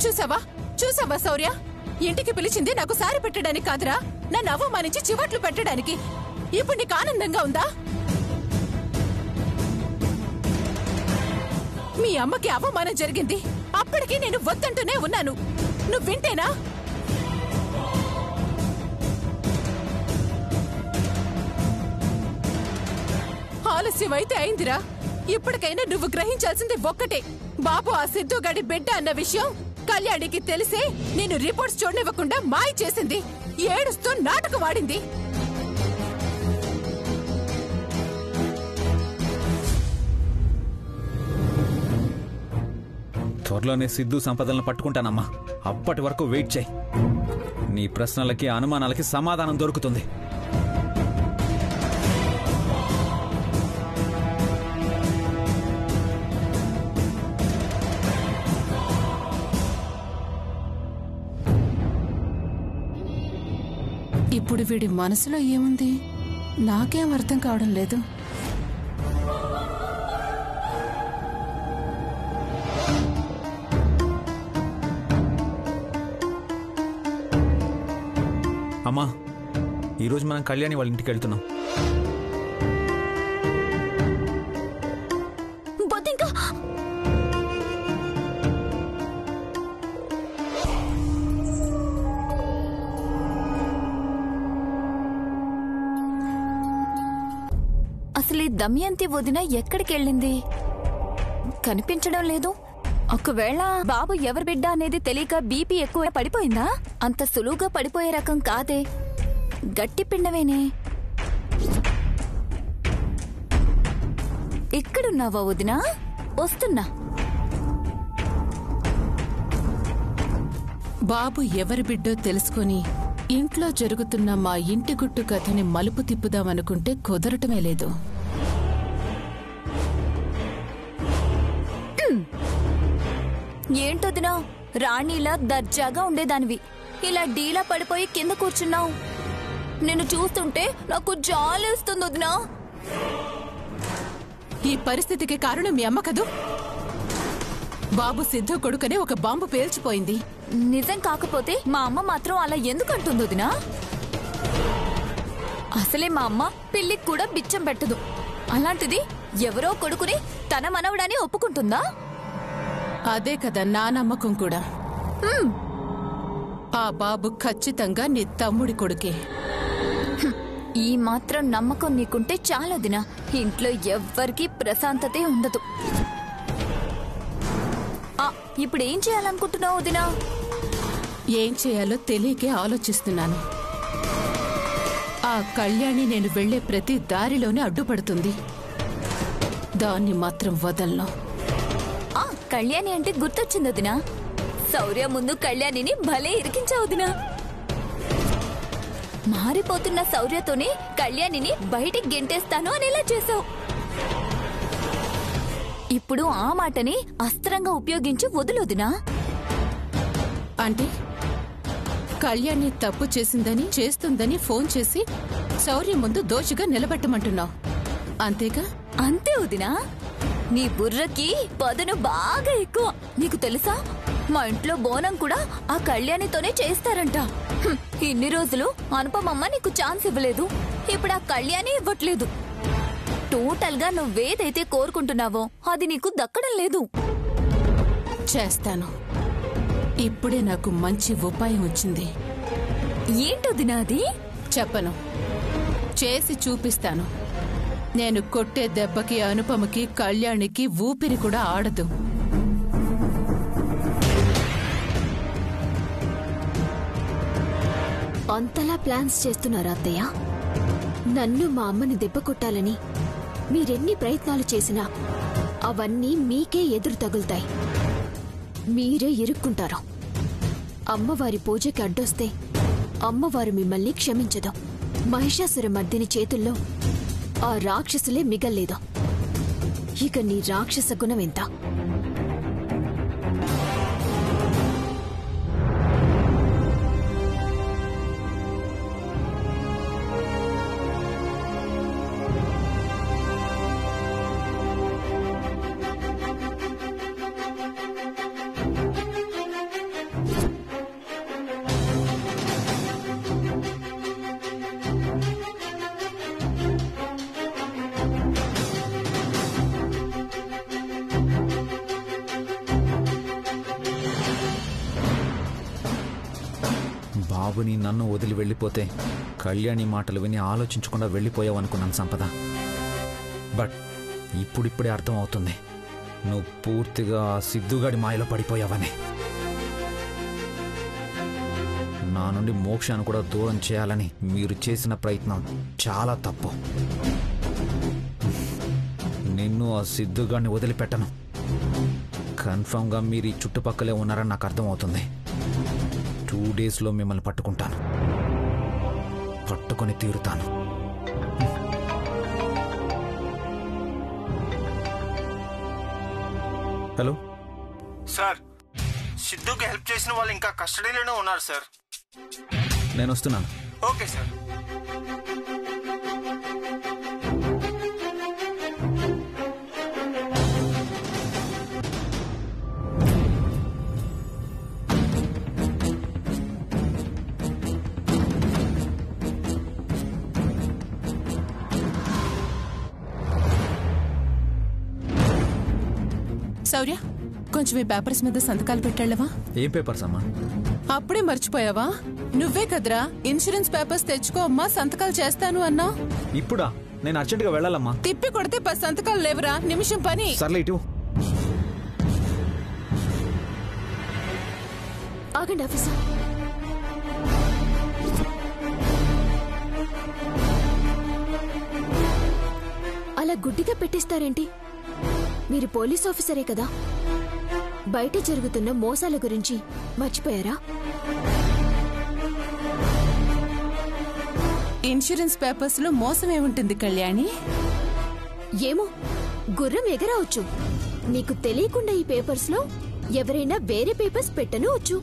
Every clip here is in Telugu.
చూసావా చూసావా శౌర్య, ఇంటికి పిలిచింది నాకు సారి పెట్టడానికి కాదురా, నన్ను అవమానించి చివట్లు పెట్టడానికి. ఇప్పుడు నీకు ఆనందంగా ఉందా? మీ అమ్మకి అవమానం జరిగింది, అప్పటికి నేను వద్దంటూనే ఉన్నాను. నువ్వు వింటేనా? ఆలస్యం అయితే అయిందిరా. ఇప్పటికైనా నువ్వు గ్రహించాల్సింది ఒక్కటే, బాబు ఆ సిద్ధుగాడి బిడ్డ అన్న విషయం కళ్యాణికి తెలిసే నేను రిపోర్ట్స్ చూడనివ్వకుండా మాయ చేసింది, ఏడుస్తూ నాటకం ఆడింది. త్వరలోనే సిద్ధు సంపదలను పట్టుకుంటానమ్మా. అప్పటి వరకు వెయిట్ చేయి. నీ ప్రశ్నలకి అనుమానాలకి సమాధానం దొరుకుతుంది. ఇప్పుడు వీడి మనసులో ఏముంది నాకేం అర్థం కావడం లేదు. అమ్మా, ఈరోజు మనం కళ్యాణి వాళ్ళ ఇంటికి వెళ్తున్నాం. అసలు ఈ దమయంతి వదిన ఎక్కడికెళ్ళింది? కనిపించడం లేదు. ఒకవేళ బాబు ఎవరి బిడ్డ అనేది తెలియక బీపీ ఎక్కువ పడిపోయిందా? అంత సులువుగా పడిపోయే రకం కాదే, గట్టి పిండవేనే. ఇక్కడున్నావా వదినా? వస్తున్నా. బాబు ఎవరి బిడ్డో తెలుసుకొని ఇంట్లో జరుగుతున్న మా ఇంటి గుట్టు కథని మలుపు తిప్పుదామనుకుంటే కుదరటమే లేదు. ఏంటొదినా, రాణిలా దర్జాగా ఉండేదానివి, ఇలా డీలా పడిపోయి కింద కూర్చున్నావు. నిన్ను చూస్తుంటే నాకు జాలేస్తుంది వదినా. ఈ పరిస్థితికి కారణం మీ అమ్మ కదూ. బాబు సిద్ధు కొడుకనే ఒక బాంబు పేల్చిపోయింది. నిజం కాకపోతే మా అమ్మ మాత్రం అలా ఎందుకు అంటుంది వదినా? అసలే మా అమ్మ పిల్లికి కూడా బిచ్చం పెట్టదు. అలాంటిది ఎవరో కొడుకుని తన మనవడని ఒప్పుకుంటుందా? అదే కదా నా నమ్మకం కూడా. ఆ బాబు ఖచ్చితంగా నీ తమ్ముడి కొడుకే. ఈ మాత్రం నమ్మకం నీకుంటే చాలదినా. ఇంట్లో ఎవ్వరికీ ప్రశాంతతే ఉండదు. ఇప్పుడేం చేయాలనుకుంటున్నావు వదినా? ఏం చేయాలో తెలియకే ఆలోచిస్తున్నాను. ఆ కళ్యాణి నేను వెళ్లే ప్రతి దారిలోనే అడ్డుపడుతుంది. దాన్ని మాత్రం వదలను. కళ్యాణి అంటే గుర్తొచ్చింది వదినా. శౌర్య ముందు కళ్యాణిని భలే ఇరికించావు వదినా. మారిపోతున్న శౌర్యతోనే కళ్యాణిని బయటికి గెంటేస్తాను అనేలా చేశావు. ఇప్పుడు ఆ మాటని అస్త్రంగా ఉపయోగించి వదులుదినా. అంటే కళ్యాణి తప్పు చేసిందని చేస్తుందని ఫోన్ చేసి శౌర్య ముందు దోషిగా నిలబెట్టమంటున్నావు అంతేగా? అంతే వదినా. నీ బుర్రకి పదును బాగా ఎక్కువ. నీకు తెలుసా, మా ఇంట్లో బోనం కూడా ఆ కళ్యాణితోనే చేస్తారంట. ఇన్ని రోజులు అనుపమమ్మ నీకు ఛాన్స్ ఇవ్వలేదు, ఇప్పుడు ఆ కళ్యాణి ఇవ్వట్లేదు. టోటల్ గా నువ్వేదైతే కోరుకుంటున్నావో అది నీకు దక్కడం లేదు. చేస్తాను. ఇప్పుడే నాకు మంచి ఉపాయం వచ్చింది. ఏంటొదినా అది? చెప్పను, చేసి చూపిస్తాను. నేను కొట్టే దెబ్బకి అనుపమకి కళ్యాణికి ఊపిరి కూడా ఆడదు. అంతలా ప్లాన్స్ చేస్తున్నారా అత్తయ్య? నన్ను మా అమ్మని దెబ్బ కొట్టాలని మీరెన్ని ప్రయత్నాలు చేసినా అవన్నీ మీకే ఎదురు తగులుతాయి. మీరే ఇరుక్కుంటారు. అమ్మవారి పూజకి అడ్డొస్తే అమ్మవారు మిమ్మల్ని క్షమించదు. మహిషాసుర మర్దిని చేతుల్లో ఆ రాక్షసులే మిగల్లేదు. ఇక నీ రాక్షస గుణం ఎంత? బాబుని నన్ను వదిలి వెళ్ళిపోతే కళ్యాణి మాటలు విని ఆలోచించకుండా వెళ్ళిపోయావనుకున్నాను సంపద. బట్ ఇప్పుడిప్పుడే అర్థం అవుతుంది నువ్వు పూర్తిగా సిద్ధుగాడి మాయలో పడిపోయావని. నా నుండి మోక్షాన్ని కూడా దూరం చేయాలని మీరు చేసిన ప్రయత్నం చాలా తప్పు. నిన్ను ఆ సిద్ధుగాడిని వదిలిపెట్టను. కన్ఫర్మ్గా మీరు ఈ చుట్టుపక్కలే ఉన్నారని నాకు అర్థమవుతుంది. 2 డేస్లో మిమ్మల్ని పట్టుకుంటాను, పట్టుకొని తీరుతాను. హలో సార్, సిద్ధుకి హెల్ప్ చేసిన వాళ్ళు ఇంకా కస్టడీలోనే ఉన్నారు సార్. నేను వస్తున్నాను. Okay sir. శౌర్య, కొంచెం ఈ పేపర్స్ మీద సంతకాలు పెట్టాళ్ళవా? ఏం పేపర్స్ అమ్మా? అప్పుడే మర్చిపోయావా? నువ్వే కదరా ఇన్సూరెన్స్ పేపర్స్ తెచ్చుకో అమ్మా, సంతకాలు చేస్తాను అన్నా. ఇప్పుడా? నేను అర్జెంటుగా వెళ్ళాలమ్మా. తిప్పి కొడితే 10 సంతకాలు లేవురా, నిమిషం పని. సర్లే ఇటు. ఆగండి ఆఫీసర్. అలా గుడ్డిగా పెట్టిస్తారేంటి? మీరు పోలీస్ ఆఫీసరే కదా, బయట జరుగుతున్న మోసాల గురించి మర్చిపోయారా? ఇన్సూరెన్స్ పేపర్స్ లో మోసం ఏముంటుంది కళ్యాణి? ఏమో, గుర్రం ఎగరవచ్చు. నీకు తెలియకుండా ఈ పేపర్స్ లో ఎవరైనా వేరే పేపర్స్ పెట్టను వచ్చు.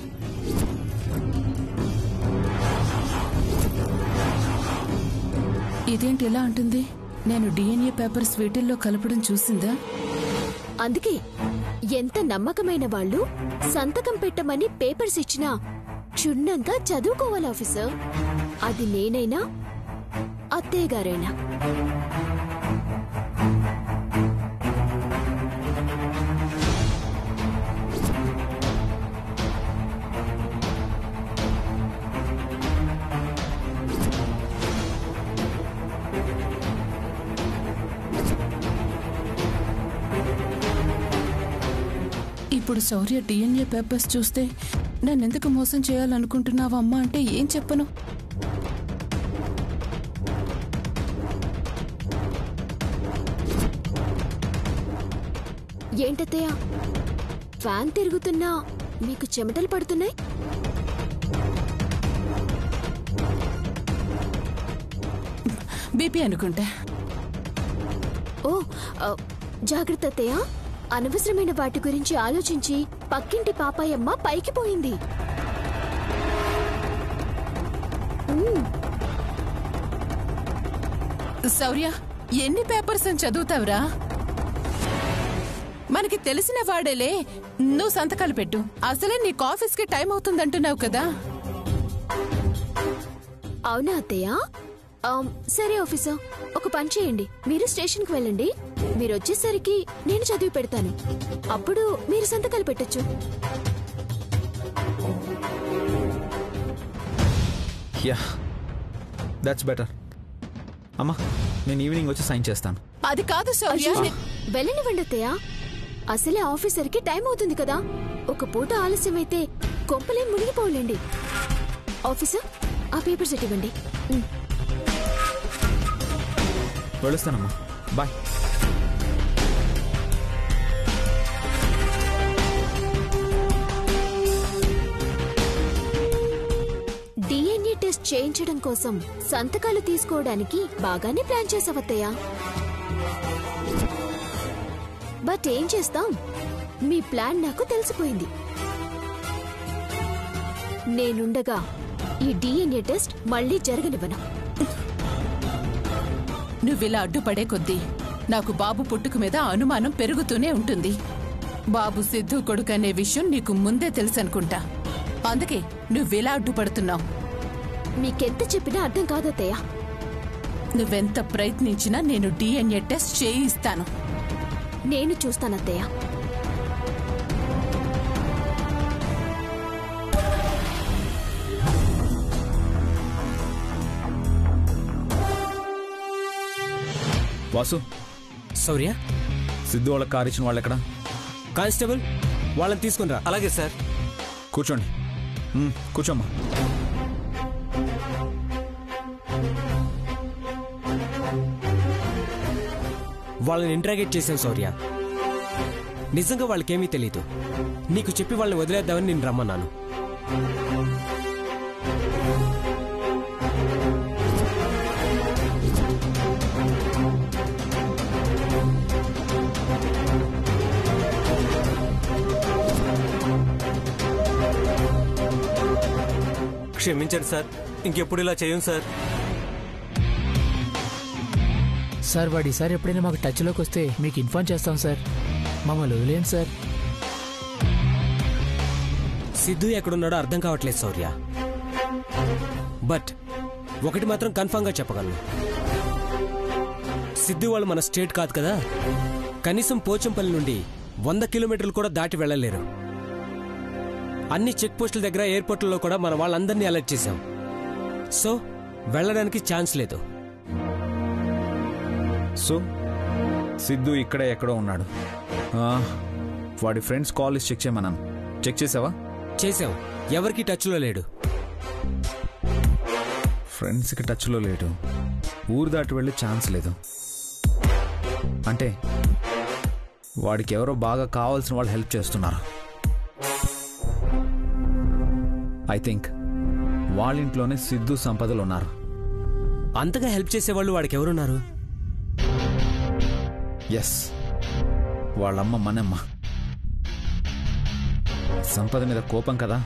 ఇదేంటి ఇలా అంటుంది? నేను డిఎన్ఏ పేపర్స్ వీటిల్లో కలపడం చూసిందా? అందుకే ఎంత నమ్మకమైన వాళ్ళు సంతకం పెట్టమని పేపర్స్ ఇచ్చినా క్షుణ్ణంగా చదువుకోవాలి ఆఫీసర్. అది నేనైనా అత్తయ్య గారైనా. ఇప్పుడు శౌర్య డిఎన్ఏ పేపర్స్ చూస్తే నన్నెందుకు మోసం చేయాలనుకుంటున్నావా అమ్మా అంటే ఏం చెప్పను? ఏంటత్తయ్య, ఫ్యాన్ తిరుగుతున్నా మీకు చెమటలు పడుతున్నాయి? బీపీ అనుకుంటా. ఓ జాగ్రత్త అత్తయ్య, అనవసరమైన వాటి గురించి ఆలోచించి పక్కింటి పాపాయమ్మ పైకి పోయింది. శౌర్య, ఎన్ని పేపర్స్ అని చదువుతావురా? మనకి తెలిసిన వాడేలే. నువ్వు సంతకాలు పెట్టు. అసలే నీకు ఆఫీస్కి టైం అవుతుందంటున్నావు కదా. అవునా అత్తయ్య? సరే ఆఫీసర్, ఒక పని చేయండి. మీరు స్టేషన్కి వెళ్ళండి. మీరు వచ్చేసరికి నేను చదివి పెడతాను. అప్పుడు మీరు సంతకాలు పెట్టొచ్చు. Yeah, that's better. అమ్మా, నేను ఈవినింగ్ వచ్చి సైన్ చేస్తాను. అది కాదు శౌర్య. వెళ్ళనివ్వండి అత్తయ్య, అసలే ఆఫీసర్కి టైం అవుతుంది కదా. ఒక పూట ఆలస్యమైతే కొంపలే మునిగిపోలేండి. ఆఫీసర్, ఆ పేపర్స్ ఇవ్వండి. వెళ్ళొస్తానమ్మా, బాయ్. డిఎన్ఏ టెస్ట్ చేయించడం కోసం సంతకాలు తీసుకోవడానికి బాగానే ప్లాన్ చేసావత్తయ్యా. బట్ ఏం చేస్తాం, మీ ప్లాన్ నాకు తెలిసిపోయింది. నేనుండగా ఈ డిఎన్ఏ టెస్ట్ మళ్ళీ జరగనివ్వను. నువ్విలా అడ్డుపడే కొద్దీ నాకు బాబు పుట్టుక మీద అనుమానం పెరుగుతూనే ఉంటుంది. బాబు సిద్ధు కొడుకు అనే విషయం నీకు ముందే తెలుసనుకుంటా. అందుకే నువ్విలా అడ్డుపడుతున్నావు. మీకెంత చెప్పినా అర్థం కాదత్తయ్య. నువ్వెంత ప్రయత్నించినా నేను డిఎన్ఏ టెస్ట్ చేయిస్తాను. నేను చూస్తానత్తయ్య. వాసు, శౌర్య, సిద్ధు వాళ్ళకి కారు ఇచ్చిన వాళ్ళు ఎక్కడ? కానిస్టేబుల్ వాళ్ళని తీసుకునిరా. అలాగే సార్. కూర్చోండి. కూర్చోమ్మా. వాళ్ళని ఇంట్రాగేట్ చేశాను శౌర్య. నిజంగా వాళ్ళకేమీ తెలీదు. నీకు చెప్పి వాళ్ళని వదిలేద్దామని నేను రమ్మన్నాను. క్షమించండి సార్, ఇంకెప్పుడు ఇలా చేయం సార్. సార్ వాడు ఈసారి ఎప్పుడైనా మాకు టచ్లోకి వస్తే మీకు ఇన్ఫార్మ్ చేస్తాం సార్. మమ్మల్ని వదిలేండి సార్. సిద్ధు ఎక్కడున్నాడో అర్థం కావట్లేదు శౌర్య. బట్ ఒకటి మాత్రం కన్ఫామ్గా చెప్పగలను. సిద్ధు వాళ్ళు మన స్టేట్ కాదు కదా. కనీసం పోచంపల్లి నుండి 100 కిలోమీటర్లు కూడా దాటి వెళ్ళలేరు. అన్ని చెక్ పోస్టుల దగ్గర, ఎయిర్పోర్ట్లలో కూడా మన వాళ్ళందరినీ అలర్ట్ చేశాం. సో వెళ్ళడానికి ఛాన్స్ లేదు. సో సిద్ధు ఇక్కడే ఎక్కడో ఉన్నాడు. వాడి ఫ్రెండ్స్ కాల్ చెక్ చేయమన్నాను. చెక్ చేసావా? చేసాం. ఎవరికి టచ్లో లేడు. ఫ్రెండ్స్కి టచ్లో లేడు. ఊరు దాటి వెళ్ళే ఛాన్స్ లేదు. అంటే వాడికి ఎవరో బాగా కావాల్సిన వాళ్ళు హెల్ప్ చేస్తున్నారు. ఐ థింక్ వాళ్ళ ఇంట్లోనే సిద్ధు సంపదలు ఉన్నారు. అంతగా హెల్ప్ చేసేవాళ్ళు వాడికి ఎవరున్నారు? ఎస్, వాళ్ళమ్మ మనమ్మ. సంపద మీద కోపం కదా.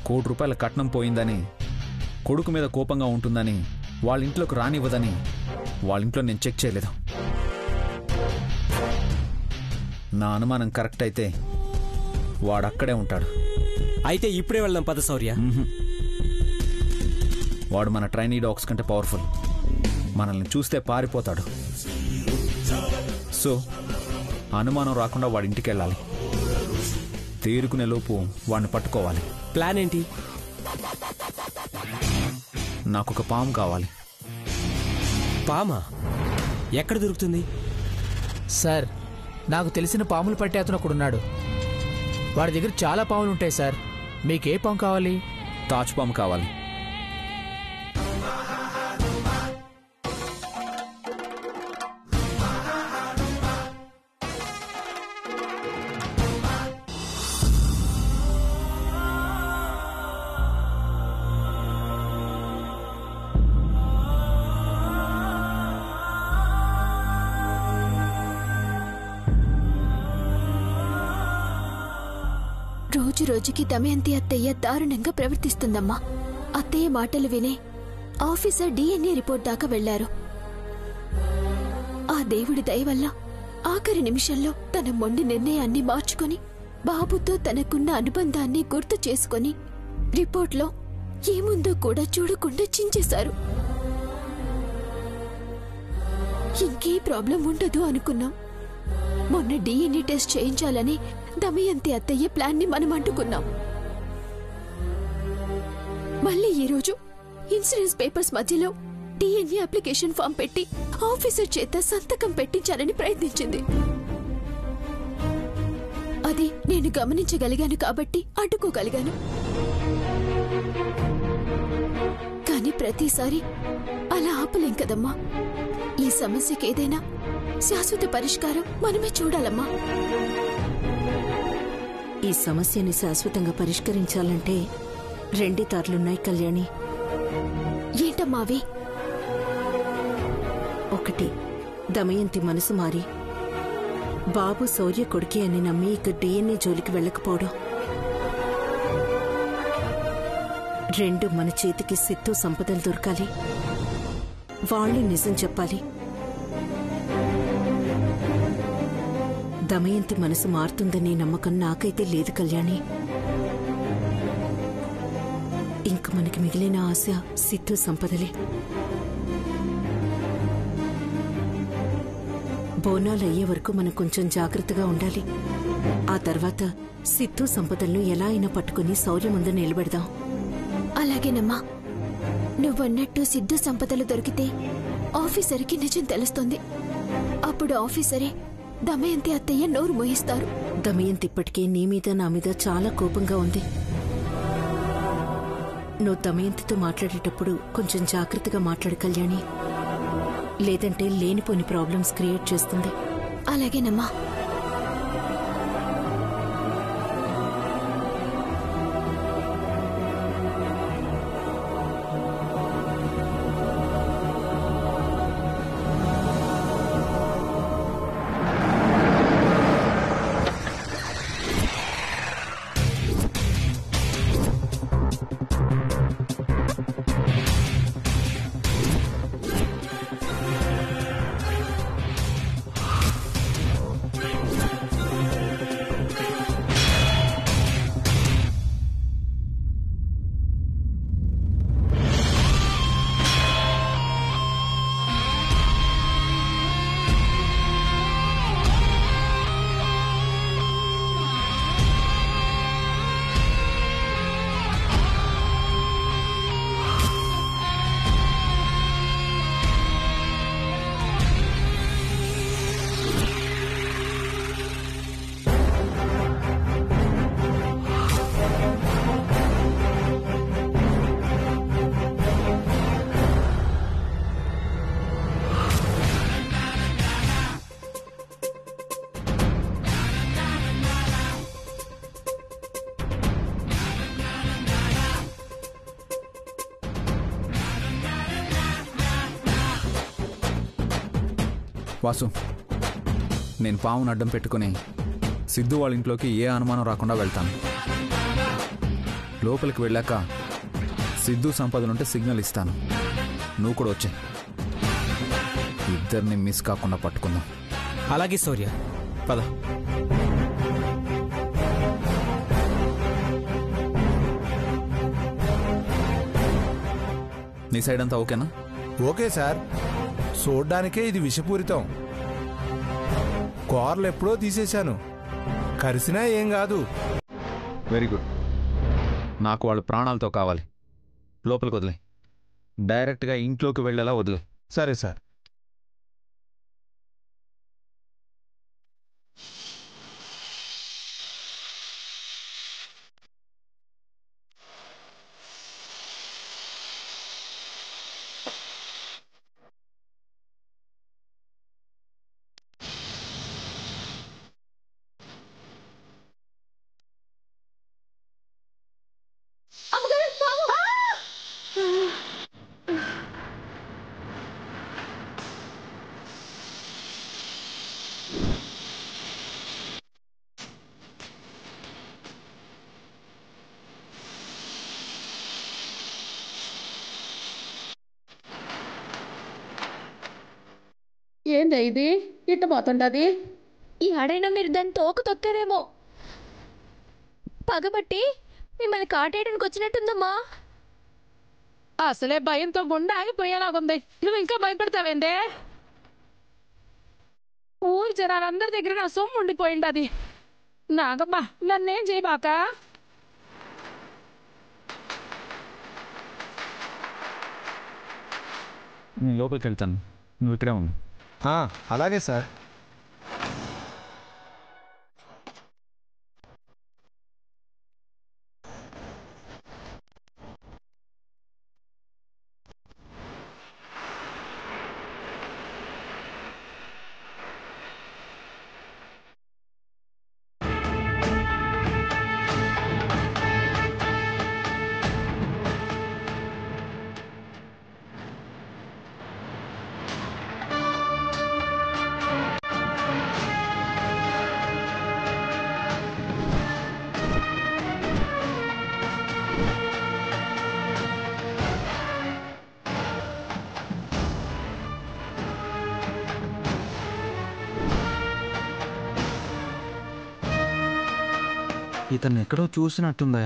₹1,00,00,000 కట్నం పోయిందని, కొడుకు మీద కోపంగా ఉంటుందని, వాళ్ళ ఇంట్లోకి రానివ్వదని వాళ్ళింట్లో నేను చెక్ చేయలేదు. నా అనుమానం కరెక్ట్ అయితే వాడక్కడే ఉంటాడు. అయితే ఇప్పుడే వెళ్దాం పద శౌర్య. వాడు మన ట్రైనీ డాగ్స్ కంటే పవర్ఫుల్. మనల్ని చూస్తే పారిపోతాడు. సో అనుమానం రాకుండా వాడి ఇంటికి వెళ్ళాలి. తేరుకునే లోపు వాడిని పట్టుకోవాలి. ప్లాన్ ఏంటి? నాకొక పాము కావాలి. పామా? ఎక్కడ దొరుకుతుంది? సార్, నాకు తెలిసిన పాములు పట్టే అతను ఒకడున్నాడు. వాడి దగ్గర చాలా పాములు ఉంటాయి సార్. మీకే పాము కావాలి? తాచు పాము కావాలి. రోజు రోజుకి దమయంతి అత్తయ్య దారుణంగా ప్రవర్తిస్తుందమ్మా. అత్తయ్య మాటలు వినే ఆఫీసర్ DNA రిపోర్ట్ దాకా వెళ్లారు. ఆ దేవుడి దయ వల్ల ఆఖరి నిమిషంలో తన మొండి నిర్ణయాన్ని మార్చుకొని బాబుతో తనకున్న అనుబంధాన్ని గుర్తు చేసుకుని రిపోర్ట్లో ఏముందో కూడా చూడకుండా చించేశారు. ఇంకే ప్రాబ్లం ఉండదు అనుకున్నాం. మొన్న DNA టెస్ట్ చేయించాలని దమయంతి అత్తయ్య ప్లాన్ ని మనం అంటుకున్నాం. మళ్ళీ ఈ రోజు ఇన్సూరెన్స్ పేపర్స్ మధ్యలో DNA అప్లికేషన్ ఫామ్ పెట్టి ఆఫీసర్ చేత సంతకం పెట్టించాలని ప్రయత్నించింది. అది నేను గమనించగలిగాను కాబట్టి అడ్డుకోగలిగాను. కానీ ప్రతిసారి అలా ఆపలేం కదమ్మా. ఈ సమస్యకి ఏదైనా శాశ్వత పరిష్కారం మనమే చూడాలమ్మా. ఈ సమస్యని శాశ్వతంగా పరిష్కరించాలంటే 2 దారులున్నాయి కళ్యాణి. ఏంటమ్మావి? 1, దమయంతి మనసు మారి బాబు శౌర్య కొడుకే అని నమ్మి ఇక DNA జోలికి వెళ్ళకపోవడం. 2, మన చేతికి సిత్తు సంపదలు దొరకాలి. వాళ్ళు నిజం చెప్పాలి. దమయంతి మనసు మారుతుందనే నమ్మకం నాకైతే లేదు కళ్యాణి. ఇంక మనకి మిగిలిన ఆశ సిత్తు సంపదలే. బోనాలు అయ్యే వరకు మనం కొంచెం జాగ్రత్తగా ఉండాలి. ఆ తర్వాత సిత్తు సంపదలను ఎలా అయినా పట్టుకుని శౌర్య ముందు నిలబెడదాం. అలాగేనమ్మా. నువ్వన్నట్టు సిద్ధు సంపదలు దొరికితే ఆఫీసర్కి నిజం తెలుస్తుంది. అప్పుడు ఆఫీసరే దమయంతి అత్తయ్య నోరు మోయిస్తారు. దమయంతి ఇప్పటికే నీ మీద నా మీద చాలా కోపంగా ఉంది. నువ్వు దమయంతితో మాట్లాడేటప్పుడు కొంచెం జాగ్రత్తగా మాట్లాడు కళ్యాణి, లేదంటే లేనిపోని ప్రాబ్లమ్స్ క్రియేట్ చేస్తుంది. అలాగేనమ్మా. వాసు, నేను పావును అడ్డం పెట్టుకుని సిద్ధు వాళ్ళ ఇంట్లోకి ఏ అనుమానం రాకుండా వెళ్తాను. లోపలికి వెళ్ళాక సిద్ధు సంపదలుంటే సిగ్నల్ ఇస్తాను. నువ్వు కూడా వచ్చే ఇద్దరిని మిస్ కాకుండా పట్టుకుందాం. అలాగే శౌర్య, పద. నీ సైడ్ అంతా ఓకేనా? Okay sir. చూడ్డానికే ఇది విషపూరితం. కూరలు ఎప్పుడో తీసేశాను, కరిసినా ఏం కాదు. Very good. నాకు వాళ్ళు ప్రాణాలతో కావాలి. లోపలికి వదిలే, డైరెక్ట్గా ఇంట్లోకి వెళ్ళేలా వదిలే. సరే సార్. ఏంది ఇది ఇట్ట పోతుండది? ఈ ఆడైనా మీరు దాన్ని తోక తొక్కారేమో. పగబట్టి మిమ్మల్ని కాటేయడానికి వచ్చినట్టుందమ్మా. అసలే భయంతో గుండె ఆగిపోయేలాగుంది. నువ్వు ఇంకా భయపడతావేందే? ఊరి జనాలందరి దగ్గర నా సొమ్ము ఉండిపోయింది. అది నాగమ్మ, నన్నేం చేయబాక. నేను లోపలికి వెళ్తాను, నువ్వు ఇక్కడే ఉంది. అలాగే సార్. ఇతను ఎక్కడో చూసినట్టుందా?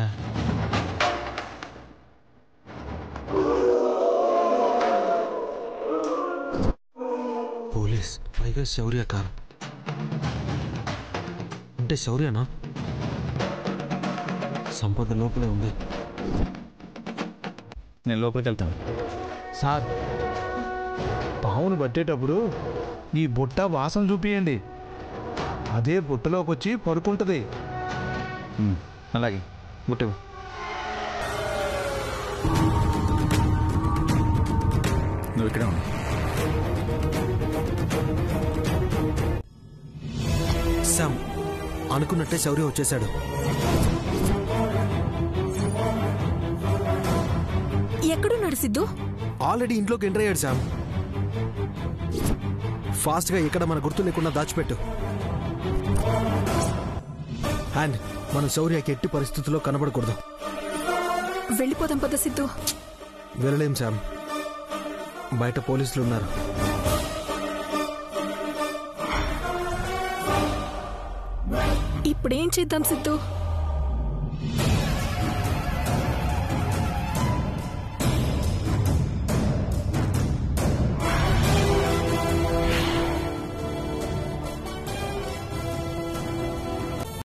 పోలీస్, పైగా శౌర్య కారు. అంటే శౌర్యనా? సంపద లోపలే ఉంది. నేను లోపలికి వెళ్తాను. సార్, పావును పట్టేటప్పుడు ఈ బుట్ట వాసన చూపియండి. అదే బుట్టలోకి వచ్చి పడుకుంటుంది. అలాగే బుట్ట. నువ్వు ఇక్కడే ఉన్నా. శామ్, అనుకున్నట్టే శౌర్య వచ్చేశాడు. ఎక్కడున్నాడు సిద్ధు? ఆల్రెడీ ఇంట్లోకి ఎంటర్ అయ్యాడు శామ్. ఫాస్ట్ గా ఇక్కడ మన గుర్తు లేకుండా దాచిపెట్టు. అండ్ మన శౌర్యకి ఎట్టి పరిస్థితుల్లో కనబడకూడదు. వెళ్ళిపోదాం పద సిద్ధు. వెళ్ళలేం శామ్, బయట పోలీసులు ఉన్నారు. ఇప్పుడేం చేద్దాం సిద్ధు?